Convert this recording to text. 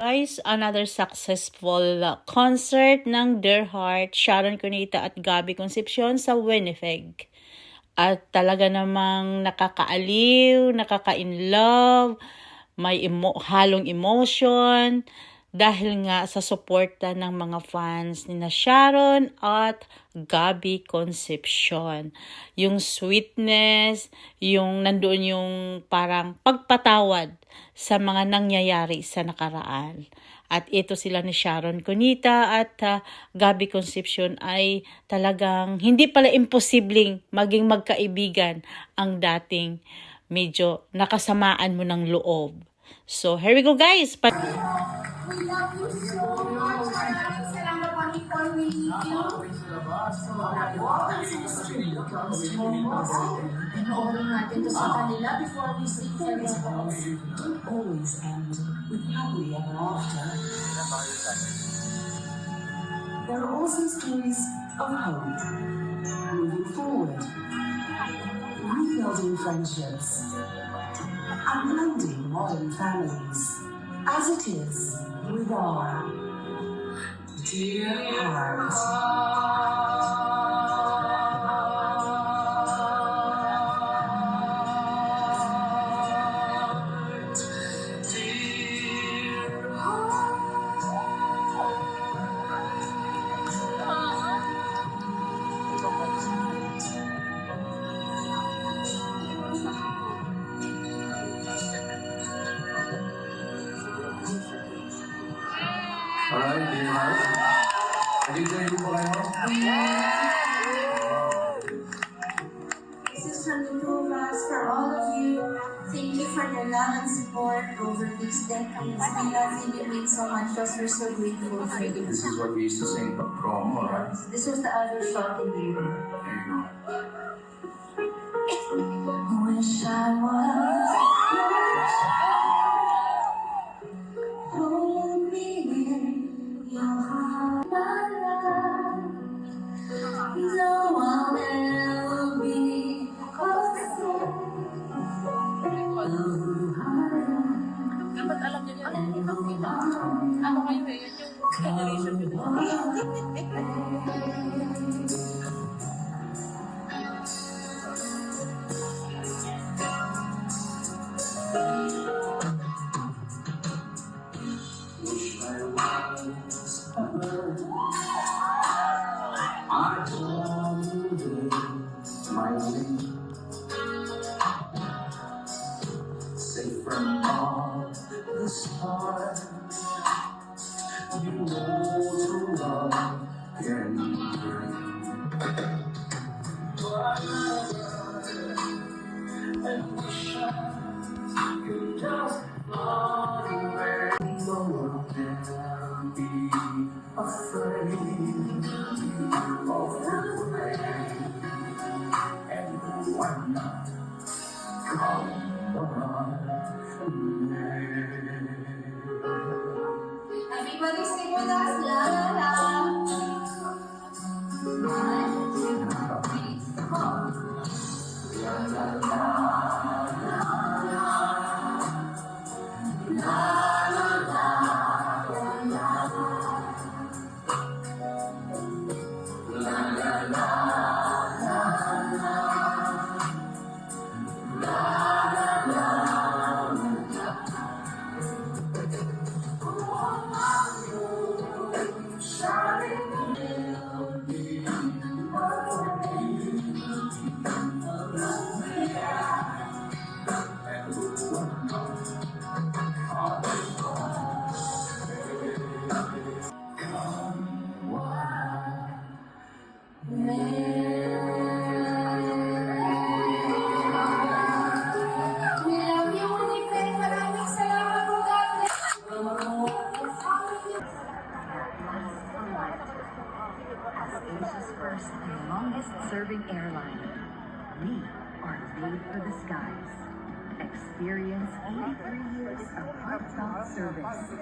Guys, another successful concert ng Dear Heart, Sharon Cunita at Gabby Concepcion sa Winnipeg. At talaga namang nakakaaliw, nakaka-inlove, may halong emotion dahil nga sa suporta ng mga fans ni Sharon at Gabby Concepcion. Yung sweetness, yung nandoon yung parang pagpatawad sa mga nangyayari sa nakaraan. At ito sila ni Sharon Cunita at Gabby Concepcion ay talagang hindi pala imposibleng maging magkaibigan ang dating medyo nakasamaan mo ng loob. So, here we go guys! We love you so much. Maraming salamat po for meeting you. Pinoorin natin to sa kanila before we sing their songs. Don't always end with happily ever after. There are also stories of hope, moving forward, rebuilding friendships, and blending modern families, as it is with our Dear Heart. Alright, Dear Heart. Nag-enjoy po kayo? This is from the two of us for all of you. Thank you for your love and support over these decades. We love you. It means so much to us. We're so grateful for you. This is what we used to sing pag promo, right? This was the other shot in the room. There you go. Wish I was yours. Hold me in your heart, my love. No, I'll never be closer. Dapat alam niyo yan. Ano kayo eh? Yan yung generation ko. Wish I was a bird. I told you my name. Safe from all the stars. You know to love can bring. And wish I could just fly away. No one can be afraid of the rain. And why not come on? Everybody sing with us. La la la. 1, 2, 3, 4. La la la. We love you, Winnipeg. Maraming salamat po, God bless. Asia's first and longest-serving airline, we are made for the skies. Experience 83 years of heartfelt service.